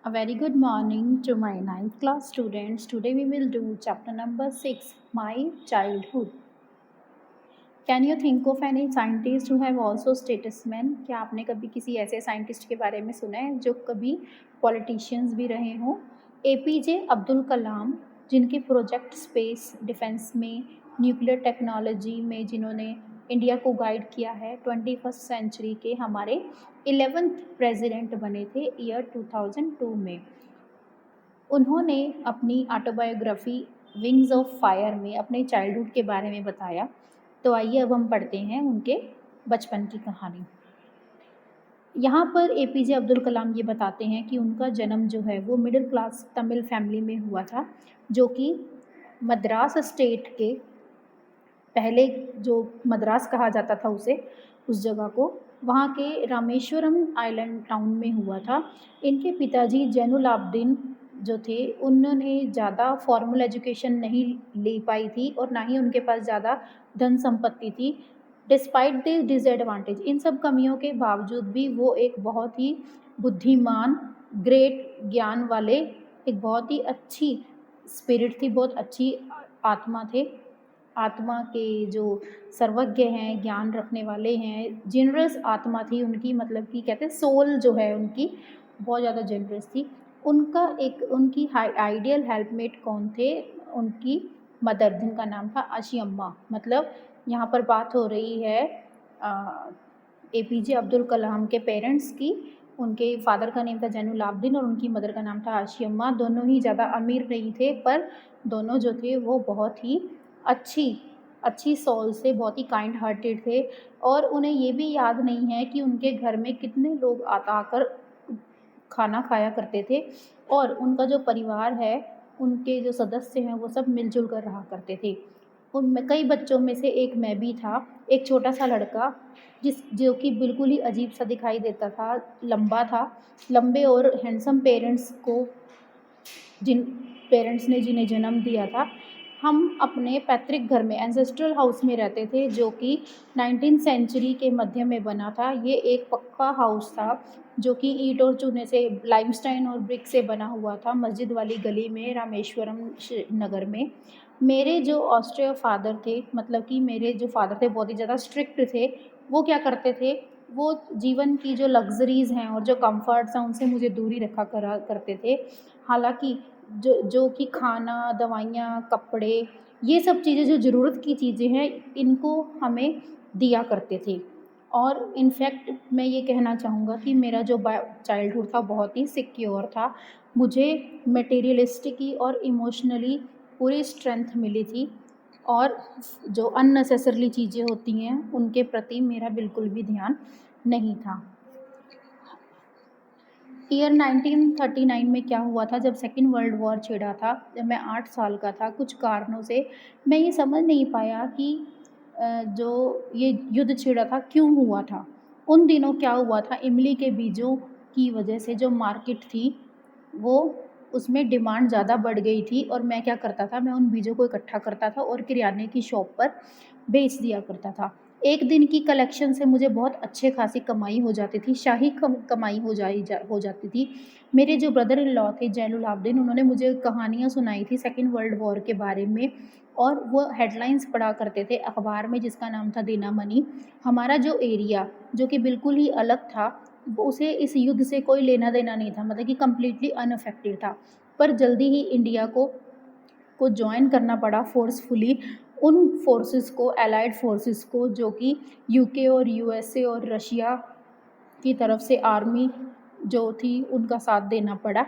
A very good morning to my ninth class students. Today we will do chapter number 6, My Childhood. Can you think of any scientist who have also statesmen? क्या आपने कभी किसी ऐसे scientist के बारे में सुना है जो कभी पॉलिटिशियंस भी रहे हों? एपीजे अब्दुल कलाम, जिनके प्रोजेक्ट स्पेस डिफेंस में, न्यूक्लियर टेक्नोलॉजी में जिन्होंने इंडिया को गाइड किया है, 21st सेंचुरी के हमारे 11th प्रेसिडेंट बने थे ईयर 2002 में। उन्होंने अपनी ऑटोबायोग्राफी विंग्स ऑफ फायर में अपने चाइल्डहुड के बारे में बताया। तो आइए अब हम पढ़ते हैं उनके बचपन की कहानी। यहाँ पर एपीजे अब्दुल कलाम ये बताते हैं कि उनका जन्म जो है वो मिडिल क्लास तमिल फैमिली में हुआ था, जो कि मद्रास स्टेट के पहले जो मद्रास कहा जाता था उस जगह को, वहाँ के रामेश्वरम आइलैंड टाउन में हुआ था। इनके पिताजी जैनुलाब्दीन जो थे, उन्होंने ज़्यादा फॉर्मल एजुकेशन नहीं ले पाई थी और ना ही उनके पास ज़्यादा धन संपत्ति थी। डिस्पाइट द डिसएडवांटेज, इन सब कमियों के बावजूद भी वो एक बहुत ही बुद्धिमान, ग्रेट ज्ञान वाले, एक बहुत ही अच्छी स्पिरिट थी, बहुत अच्छी आत्मा थे। आत्मा के जो सर्वज्ञ हैं, ज्ञान रखने वाले हैं, जेनरस आत्मा थी उनकी, मतलब कि कहते हैं सोल जो है उनकी बहुत ज़्यादा जेनरस थी। उनकी आइडियल हेल्पमेट कौन थे? उनकी मदर, जिनका नाम था आशी अम्मा। मतलब यहाँ पर बात हो रही है एपीजे अब्दुल कलाम के पेरेंट्स की। उनके फादर का नेम था जैनुलाब्दीन और उनकी मदर का नाम था आशी अम्मा। दोनों ही ज़्यादा अमीर नहीं थे, पर दोनों जो थे वो बहुत ही अच्छी सोल से, बहुत ही काइंड हार्टेड थे। और उन्हें ये भी याद नहीं है कि उनके घर में कितने लोग आकर खाना खाया करते थे, और उनका जो परिवार है, उनके जो सदस्य हैं, वो सब मिलजुल कर रहा करते थे। उनमें कई बच्चों में से एक मैं भी था, एक छोटा सा लड़का जो कि बिल्कुल ही अजीब सा दिखाई देता था, लंबा था। लंबे और हैंडसम पेरेंट्स को, जिन पेरेंट्स ने जिन्हें जन्म दिया था, हम अपने पैतृक घर में, एंसेस्ट्रल हाउस में रहते थे, जो कि 19th सेंचुरी के मध्य में बना था। ये एक पक्का हाउस था जो कि ईंट और चूने से, लाइमस्टाइन और ब्रिक से बना हुआ था, मस्जिद वाली गली में, रामेश्वरम नगर में। मेरे जो ऑस्ट्रिया फादर थे, मतलब कि मेरे जो फादर थे बहुत ही ज़्यादा स्ट्रिक्ट थे। वो क्या करते थे, वो जीवन की जो लग्जरीज़ हैं और जो कंफर्ट्स हैं उनसे मुझे दूरी रखा करा करते थे। हालाँकि जो कि खाना, दवाइयाँ, कपड़े, ये सब चीज़ें जो ज़रूरत की चीज़ें हैं, इनको हमें दिया करते थे। और इनफैक्ट मैं ये कहना चाहूँगा कि मेरा जो चाइल्डहुड था बहुत ही सिक्योर था। मुझे मटेरियलिस्टिकली और इमोशनली पूरी स्ट्रेंथ मिली थी, और जो अननेसेसरली चीज़ें होती हैं उनके प्रति मेरा बिल्कुल भी ध्यान नहीं था। ईयर 1939 में क्या हुआ था, जब सेकेंड वर्ल्ड वॉर छिड़ा था, जब मैं 8 साल का था, कुछ कारणों से मैं ये समझ नहीं पाया कि जो ये युद्ध छिड़ा था क्यों हुआ था। उन दिनों क्या हुआ था, इमली के बीजों की वजह से जो मार्केट थी, वो उसमें डिमांड ज़्यादा बढ़ गई थी, और मैं क्या करता था, मैं उन बीजों को इकट्ठा करता था और किराने की शॉप पर बेच दिया करता था। एक दिन की कलेक्शन से मुझे बहुत अच्छे खासी कमाई हो जाती थी, शाही कमाई हो जाती थी। मेरे जो ब्रदर इन लॉ थे जैनुलाब्दीन, उन्होंने मुझे कहानियाँ सुनाई थी सेकेंड वर्ल्ड वॉर के बारे में, और वो हेडलाइंस पढ़ा करते थे अखबार में, जिसका नाम था दिनामणि। हमारा जो एरिया, जो कि बिल्कुल ही अलग था, वो उसे इस युद्ध से कोई लेना देना नहीं था, मतलब कि कम्प्लीटली अनअफेक्टेड था। पर जल्दी ही इंडिया को जॉइन करना पड़ा फोर्सफुली, उन फोर्सेस को, एलाइड फोर्सेस को, जो कि यूके और यूएसए और रशिया की तरफ से आर्मी जो थी उनका साथ देना पड़ा।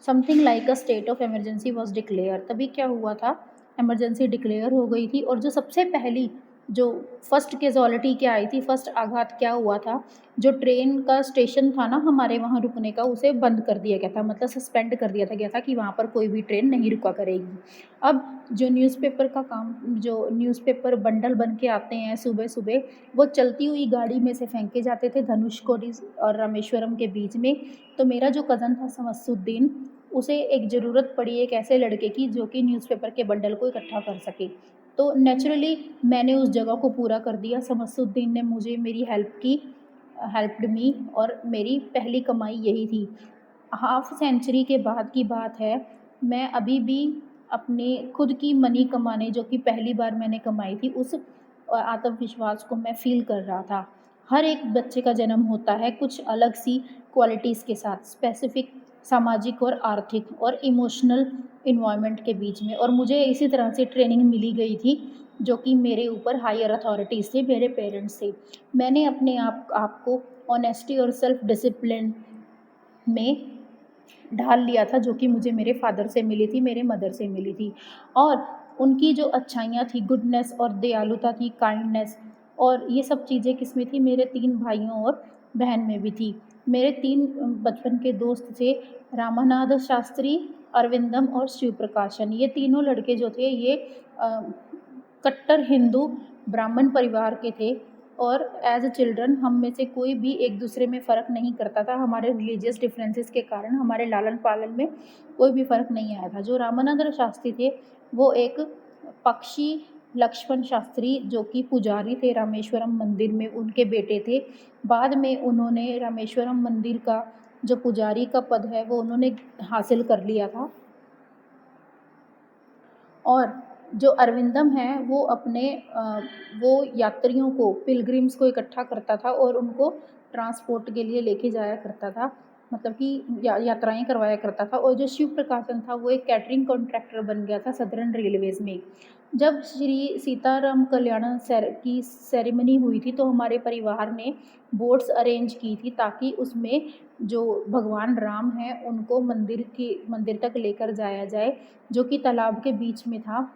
Something like a state of emergency was declare. तभी क्या हुआ था, इमरजेंसी डिक्लेयर हो गई थी, और जो सबसे पहली, जो फर्स्ट कैजुअलिटी क्या आई थी, फर्स्ट आघात क्या हुआ था, जो ट्रेन का स्टेशन था ना हमारे वहाँ रुकने का, उसे बंद कर दिया गया था, मतलब सस्पेंड कर दिया गया था कि वहाँ पर कोई भी ट्रेन नहीं रुका करेगी। अब जो न्यूज़पेपर का काम, जो न्यूज़पेपर बंडल बन के आते हैं सुबह सुबह, वो चलती हुई गाड़ी में से फेंके जाते थे धनुषकोडी और रामेश्वरम के बीच में। तो मेरा जो कज़न था शमसुद्दीन, उसे एक ज़रूरत पड़ी एक ऐसे लड़के की जो कि न्यूज़पेपर के बंडल को इकट्ठा कर सके। तो नेचुरली मैंने उस जगह को पूरा कर दिया। शमसुद्दीन ने मुझे मेरी हेल्प्ड मी, और मेरी पहली कमाई यही थी। हाफ सेंचुरी के बाद की बात है, मैं अभी भी अपने खुद की मनी कमाने, जो कि पहली बार मैंने कमाई थी, उस आत्मविश्वास को मैं फ़ील कर रहा था। हर एक बच्चे का जन्म होता है कुछ अलग-सी क्वालिटीज़ के साथ, स्पेसिफ़िक सामाजिक और आर्थिक और इमोशनल एनवायरनमेंट के बीच में, और मुझे इसी तरह से ट्रेनिंग मिली गई थी, जो कि मेरे ऊपर हायर अथॉरिटीज़ थे, मेरे पेरेंट्स थे। मैंने अपने आप को ऑनेस्टी और सेल्फ डिसिप्लिन में ढाल लिया था, जो कि मुझे मेरे फादर से मिली थी, मेरे मदर से मिली थी। और उनकी जो अच्छाइयाँ थी, गुडनेस और दयालुता थी, काइंडनेस, और ये सब चीज़ें किसमें थी, मेरे 3 भाइयों और बहन में भी थी। मेरे 3 बचपन के दोस्त थे, रामानाथ शास्त्री, अरविंदम और शिव प्रकाशन। ये तीनों लड़के जो थे, ये अ, कट्टर हिंदू ब्राह्मण परिवार के थे, और एज अ चिल्ड्रन हम में से कोई भी एक दूसरे में फ़र्क नहीं करता था। हमारे रिलीजियस डिफरेंसेस के कारण हमारे लालन पालन में कोई भी फ़र्क नहीं आया था। जो रामानंद शास्त्री थे, वो एक पक्षी लक्ष्मण शास्त्री, जो कि पुजारी थे रामेश्वरम मंदिर में, उनके बेटे थे। बाद में उन्होंने रामेश्वरम मंदिर का जो पुजारी का पद है, वो उन्होंने हासिल कर लिया था। और जो अरविंदम है, वो अपने वो यात्रियों को, पिलग्रिम्स को इकट्ठा करता था और उनको ट्रांसपोर्ट के लिए लेके जाया करता था, मतलब कि यात्राएं करवाया करता था। और जो शिव प्रकाशन था, वो एक कैटरिंग कॉन्ट्रैक्टर बन गया था सदर्न रेलवेज़ में। जब श्री सीताराम कल्याण की सेरेमनी हुई थी, तो हमारे परिवार ने बोट्स अरेंज की थी, ताकि उसमें जो भगवान राम हैं, उनको मंदिर तक लेकर जाया जाए, जो कि तालाब के बीच में था।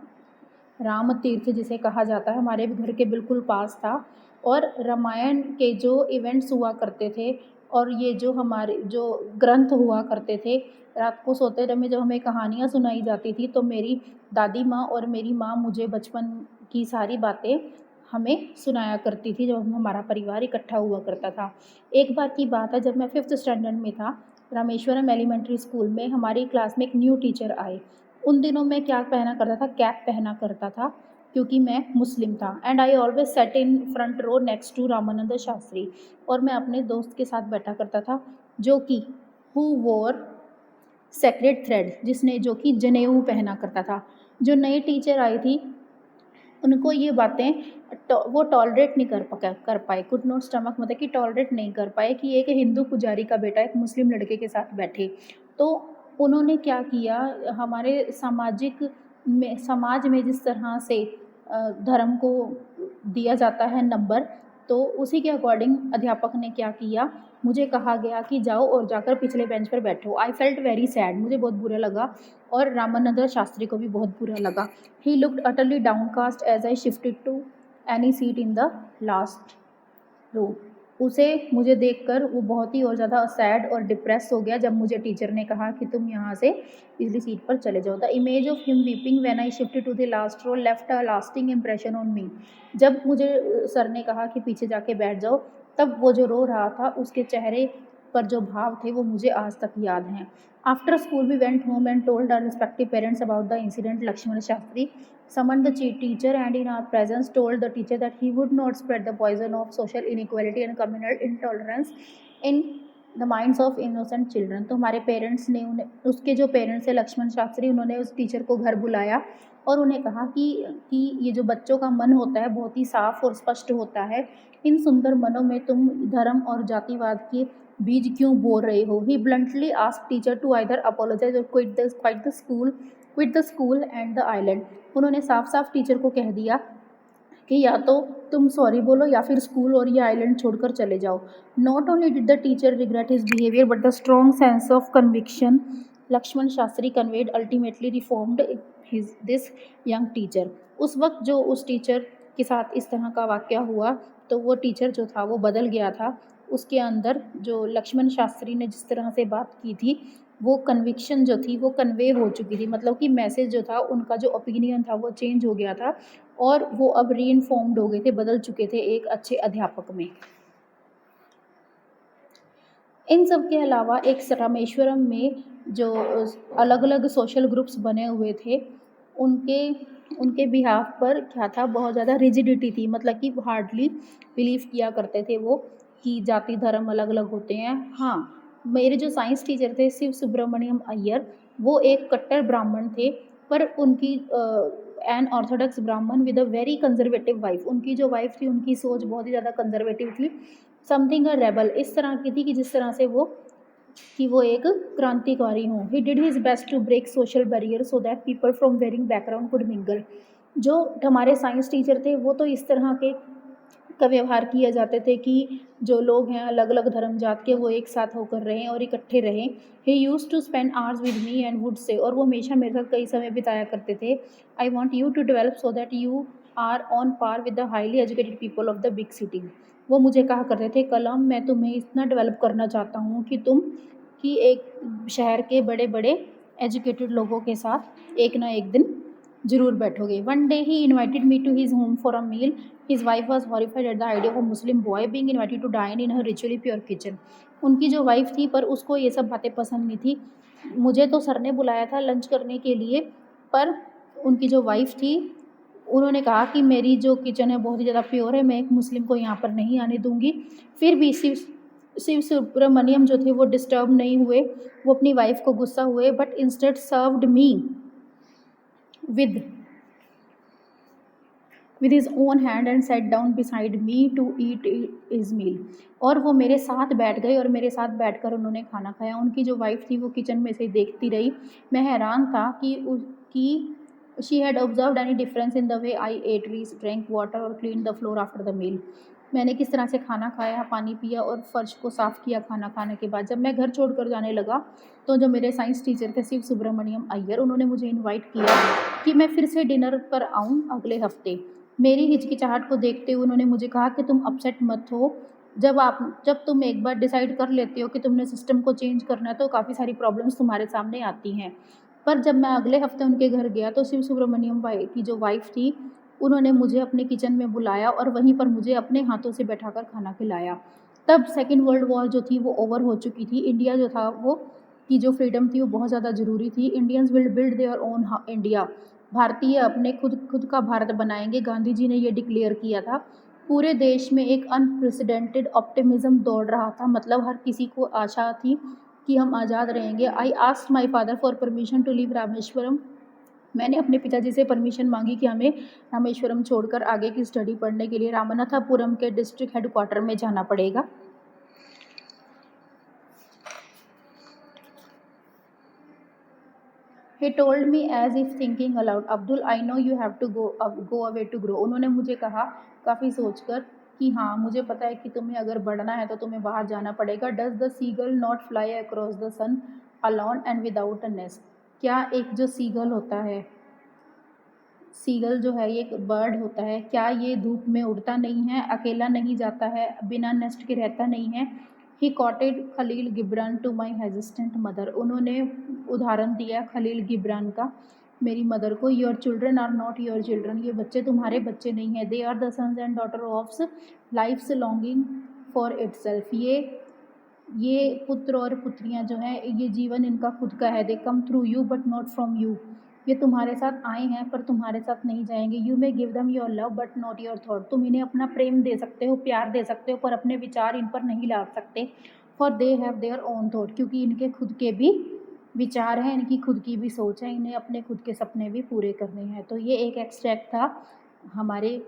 राम तीर्थ जिसे कहा जाता है, हमारे घर के बिल्कुल पास था। और रामायण के जो इवेंट्स हुआ करते थे, और ये जो हमारे जो ग्रंथ हुआ करते थे, रात को सोते समय जब हमें कहानियाँ सुनाई जाती थी, तो मेरी दादी माँ और मेरी माँ मुझे बचपन की सारी बातें हमें सुनाया करती थी, जब हमारा परिवार इकट्ठा हुआ करता था। एक बार की बात है, जब मैं 5th स्टैंडर्ड में था, रामेश्वरम एलिमेंट्री स्कूल में हमारी क्लास में एक न्यू टीचर आए। उन दिनों मैं क्या पहना करता था, कैप पहना करता था, क्योंकि मैं मुस्लिम था। And I always sat in front row next to Ramanand Shastri. और मैं अपने दोस्त के साथ बैठा करता था, जो कि हु वोर सेक्रेड थ्रेड, जिसने जो कि जनेऊ पहना करता था। जो नई टीचर आई थी, उनको ये बातें वो टॉलरेट नहीं कर पाए, कुड नॉट स्टमक, मतलब कि टॉलरेट नहीं कर पाए कि एक हिंदू पुजारी का बेटा एक मुस्लिम लड़के के साथ बैठे। तो उन्होंने क्या किया, हमारे समाज में जिस तरह से धर्म को दिया जाता है नंबर, तो उसी के अकॉर्डिंग अध्यापक ने क्या किया, मुझे कहा गया कि जाओ और जाकर पिछले बेंच पर बैठो। आई फेल्ट वेरी सैड, मुझे बहुत बुरा लगा, और रामानंद शास्त्री को भी बहुत बुरा लगा। He looked utterly downcast as I shifted to any seat in the last row. उसे मुझे देखकर वो बहुत ही और ज़्यादा सैड और डिप्रेस हो गया, जब मुझे टीचर ने कहा कि तुम यहाँ से पिछली सीट पर चले जाओ। The image of him weeping when I shifted to the last row left a lasting impression on me. जब मुझे सर ने कहा कि पीछे जाके बैठ जाओ, तब वो जो रो रहा था, उसके चेहरे पर जो भाव थे, वो मुझे आज तक याद हैं। After school we went home and told our respective parents about the incident. Lakshman Shastri summoned the teacher and in our presence told the teacher that he would not spread the poison of social inequality and communal intolerance in the minds of innocent children। तो हमारे parents ने उन्हें, उसके जो parents है लक्ष्मण शास्त्री, उन्होंने उस teacher को घर बुलाया और उन्हें कहा कि ये जो बच्चों का मन होता है, बहुत ही साफ और स्पष्ट होता है। इन सुंदर मनों में तुम धर्म और जातिवाद के बीज क्यों बो रहे हो। He bluntly asked teacher to either apologise or quit the school and the island. उन्होंने साफ साफ टीचर को कह दिया कि या तो तुम सॉरी बोलो, या फिर स्कूल और ये आइलैंड छोड़कर चले जाओ। Not only did the teacher regret his behaviour but the strong sense of conviction Lakshman Shastri conveyed ultimately reformed his this young teacher. उस वक्त जो उस टीचर के साथ इस तरह का वाक़या हुआ, तो वो टीचर जो था वो बदल गया था। उसके अंदर जो लक्ष्मण शास्त्री ने जिस तरह से बात की थी, वो कन्विक्शन जो थी वो कन्वे हो चुकी थी, मतलब कि मैसेज जो था, उनका जो ओपिनियन था वो चेंज हो गया था, और वो अब रीइंफॉर्म्ड हो गए थे, बदल चुके थे एक अच्छे अध्यापक में। इन सब के अलावा एक रामेश्वरम में जो अलग अलग सोशल ग्रुप्स बने हुए थे, उनके उनके बिहाफ पर क्या था, बहुत ज़्यादा रिजिडिटी थी, मतलब कि हार्डली बिलीव किया करते थे वो कि जाति धर्म अलग अलग होते हैं। हाँ, मेरे जो साइंस टीचर थे शिव सुब्रमण्यम अय्यर, वो एक कट्टर ब्राह्मण थे, पर उनकी एन ऑर्थोडॉक्स ब्राह्मण with a very conservative wife. उनकी जो वाइफ़ थी, उनकी सोच बहुत ही ज़्यादा कंज़र्वेटिव थी, समथिंग अ रेबल इस तरह की थी कि जिस तरह से वो एक क्रांतिकारी हों। He did his best to break social barrier so that people from varying background could mingle. जो हमारे साइंस टीचर थे, वो तो इस तरह के का व्यवहार किए जाते थे कि जो लोग हैं अलग-अलग धर्म जात के, वो एक साथ होकर रहें और इकट्ठे रहें। He used to spend hours with me and would say, और वो हमेशा मेरे साथ कई समय बिताया करते थे, I want you to develop so that you are on par with the highly educated people of the big city. वो मुझे कहा करते थे, कलम मैं तुम्हें इतना डेवलप करना चाहता हूँ कि तुम कि एक शहर के बड़े-बड़े एजुकेटेड लोगों के साथ एक ना एक दिन ज़रूर बैठोगे। One day he invited me to his home for a meal. His wife was horrified at the idea of a Muslim boy being invited to dine in her ritually pure kitchen. उनकी जो wife थी, पर उसको ये सब बातें पसंद नहीं थी। मुझे तो सर ने बुलाया था लंच करने के लिए, पर उनकी जो वाइफ थी, उन्होंने कहा कि मेरी जो किचन है बहुत ही ज़्यादा प्योर है, मैं एक मुस्लिम को यहाँ पर नहीं आने दूंगी। फिर भी शिव शिव सुब्रमण्यम जो थे वो डिस्टर्ब नहीं हुए, वो अपनी वाइफ को गुस्सा हुए, but instead served me with with his own hand and sat down beside me to eat his meal। और वो मेरे साथ बैठ गए और मेरे साथ बैठकर उन्होंने खाना खाया। उनकी जो वाइफ थी, वो किचन में से देखती रही। मैं हैरान था कि she had observed any difference in the way I ate, we drank water और clean the floor after the meal. मैंने किस तरह से खाना खाया, पानी पिया और फर्श को साफ़ किया खाना खाने के बाद। जब मैं घर छोड़कर जाने लगा, तो जो मेरे साइंस टीचर थे शिव सुब्रमण्यम अय्यर, उन्होंने मुझे इनवाइट किया कि मैं फिर से डिनर पर आऊँ अगले हफ्ते। मेरी हिचकिचाहट को देखते हुए उन्होंने मुझे कहा कि तुम अपसेट मत हो। जब तुम एक बार डिसाइड कर लेते हो कि तुमने सिस्टम को चेंज करना है, तो काफ़ी सारी प्रॉब्लम्स तुम्हारे सामने आती हैं। पर जब मैं अगले हफ्ते उनके घर गया, तो शिव सुब्रमण्यम वाई की जो वाइफ थी, उन्होंने मुझे अपने किचन में बुलाया और वहीं पर मुझे अपने हाथों से बैठाकर खाना खिलाया। तब सेकेंड वर्ल्ड वॉर जो थी वो ओवर हो चुकी थी। इंडिया जो था वो की जो फ्रीडम थी वो बहुत ज़्यादा ज़रूरी थी। Indians will build their own India. भारतीय अपने खुद का भारत बनाएंगे, गांधी जी ने ये डिक्लेयर किया था। पूरे देश में एक अनप्रेसिडेंटेड ऑप्टिमिज्म दौड़ रहा था, मतलब हर किसी को आशा थी कि हम आज़ाद रहेंगे। I asked my father for permission to leave Rameswaram. मैंने अपने पिताजी से परमिशन मांगी कि हमें रामेश्वरम छोड़कर आगे की स्टडी पढ़ने के लिए रामनाथापुरम के डिस्ट्रिक्ट हेडक्वार्टर में जाना पड़ेगा। He told me as if thinking aloud, Abdul, I know you have to go away to grow। उन्होंने मुझे कहा काफ़ी सोचकर कि हाँ, मुझे पता है कि तुम्हें अगर बढ़ना है तो तुम्हें बाहर जाना पड़ेगा। Does the seagull not fly across the sun alone and without a nest? क्या एक जो सीगल होता है, सीगल जो है ये एक बर्ड होता है, क्या ये धूप में उड़ता नहीं है, अकेला नहीं जाता है, बिना नेस्ट के रहता नहीं है? He quoted Khalil Gibran to my hesitant mother. उन्होंने उदाहरण दिया खलील गिब्रान का मेरी मदर को। Your children are not your children. ये बच्चे तुम्हारे बच्चे नहीं हैं। They are the sons and daughter of life's longing for itself. ये पुत्र और पुत्रियां जो हैं, ये जीवन इनका खुद का है। They come through you but not from you. ये तुम्हारे साथ आए हैं पर तुम्हारे साथ नहीं जाएंगे। You may give them your love but not your thought. तुम इन्हें अपना प्रेम दे सकते हो, प्यार दे सकते हो, पर अपने विचार इन पर नहीं ला सकते। For they have their own thought. क्योंकि इनके खुद के भी विचार हैं, इनकी खुद की भी सोच है, इन्हें अपने खुद के सपने भी पूरे करने हैं। तो ये एक एक्सट्रैक्ट था हमारे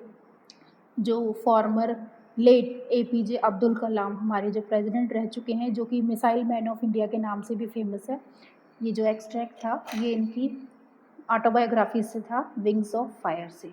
जो farmer late APJ Abdul Kalam, हमारे जो प्रेसिडेंट रह चुके हैं, जो कि मिसाइल मैन ऑफ इंडिया के नाम से भी फेमस है। ये जो एक्सट्रैक्ट था ये इनकी ऑटोबायोग्राफी से था, विंग्स ऑफ फायर से।